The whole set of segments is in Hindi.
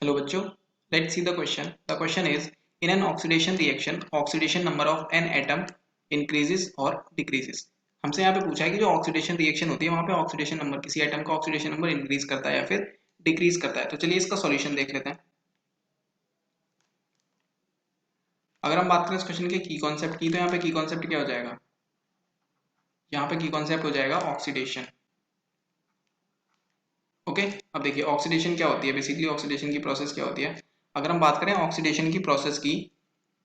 Hello बच्चों, let's see the question. The question is, in an oxidation reaction, oxidation number of an atom increases or decreases. हमसे यहाँ पे पूछा है कि जो ऑक्सीडेशन रिएक्शन होती है वहां पे ऑक्सीडेशन नंबर किसी एटम का ऑक्सीडेशन नंबर इंक्रीज करता है या फिर डिक्रीज करता है। तो चलिए इसका सॉल्यूशन देख लेते हैं। अगर हम बात करें इस क्वेश्चन के की कॉन्सेप्ट की, तो यहाँ पे की कॉन्सेप्ट क्या हो जाएगा? यहाँ पे की कॉन्सेप्ट हो जाएगा ऑक्सीडेशन। ओके, अब देखिए ऑक्सीडेशन क्या होती है, बेसिकली ऑक्सीडेशन की प्रोसेस क्या होती है। अगर हम बात करें ऑक्सीडेशन की प्रोसेस की,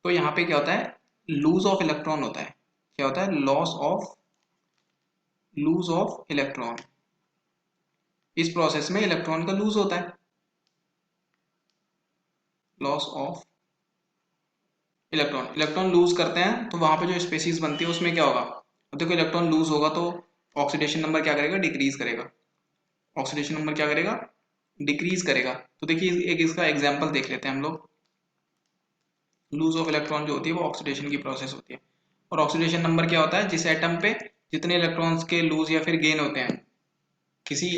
तो यहाँ पे क्या होता है, लूज ऑफ इलेक्ट्रॉन होता है। क्या होता है? Lose of electron. इस प्रोसेस में इलेक्ट्रॉन का लूज होता है, loss of electron. Electron lose करते हैं तो वहां पे जो स्पेसीज बनती है उसमें क्या होगा? तो देखो इलेक्ट्रॉन लूज होगा तो ऑक्सीडेशन नंबर क्या करेगा? डिक्रीज करेगा। ऑक्सीडेशन नंबर क्या करेगा? डिक्रीज करेगा। तो देखिए एक इसका एग्जाम्पल देख लेते हैं हम लोग। लूज ऑफ इलेक्ट्रॉन जो होती है वो ऑक्सीडेशन की प्रोसेस होती है। और ऑक्सीडेशन नंबर क्या होता है? जिस एटम पे जितने इलेक्ट्रॉन्स के लूज या फिर गेन होते हैं, किसी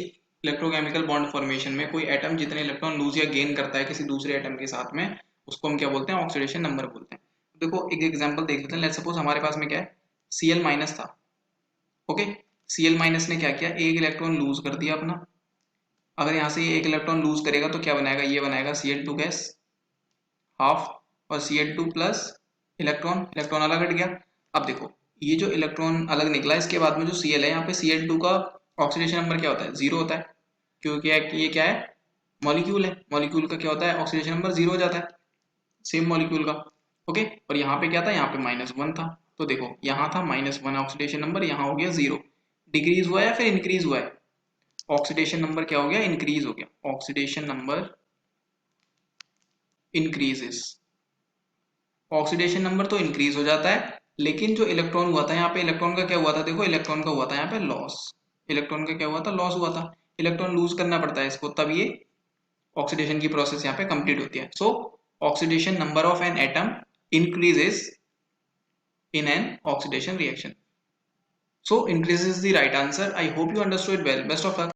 इलेक्ट्रोकेमिकल बॉन्ड फॉर्मेशन में कोई एटम जितने इलेक्ट्रॉन लूज या गेन करता है किसी दूसरे एटम के साथ में, उसको हम क्या बोलते हैं? ऑक्सीडेशन नंबर बोलते हैं। देखो एक एग्जांपल देख लेते हैं। लेट्स सपोज हमारे पास में क्या है, Cl माइनस था। ओके, Cl माइनस ने क्या किया? एक इलेक्ट्रॉन लूज कर दिया अपना। अगर यहाँ से एक इलेक्ट्रॉन लूज करेगा तो क्या बनाएगा? ये बनाएगा Cl2 गैस हाफ, और Cl2 प्लस इलेक्ट्रॉन, इलेक्ट्रॉन अलग हट गया। अब देखो ये जो इलेक्ट्रॉन अलग निकला, इसके बाद में जो Cl है, यहाँ पे Cl2 का ऑक्सीडेशन नंबर क्या होता है? जीरो होता है, क्योंकि ये क्या है? मॉलिक्यूल है। मॉलिक्यूल का क्या होता है? ऑक्सीडेशन नंबर जीरो हो जाता है, सेम मॉलिक्यूल का। ओके, और यहाँ पे क्या था? यहाँ पे -1 था। तो देखो यहाँ था -1 ऑक्सीडेशन नंबर, यहाँ हो गया जीरो। डिक्रीज हुआ है या फिर इंक्रीज हुआ है? ऑक्सीडेशन नंबर क्या हो गया? इंक्रीज हो गया। Oxidation number increases. Oxidation number तो इंक्रीज हो जाता है, लेकिन जो इलेक्ट्रॉन हुआ था यहाँ पे, इलेक्ट्रॉन का क्या हुआ था? देखो इलेक्ट्रॉन का हुआ था यहाँ पे लॉस। इलेक्ट्रॉन का क्या हुआ था? लॉस हुआ था। इलेक्ट्रॉन लूज करना पड़ता है इसको, तब ये ऑक्सीडेशन की प्रोसेस यहाँ पे कंप्लीट होती है। सो oxidation number of an atom increases in an oxidation reaction. So increases the right answer. I hope you understood well. Best of luck.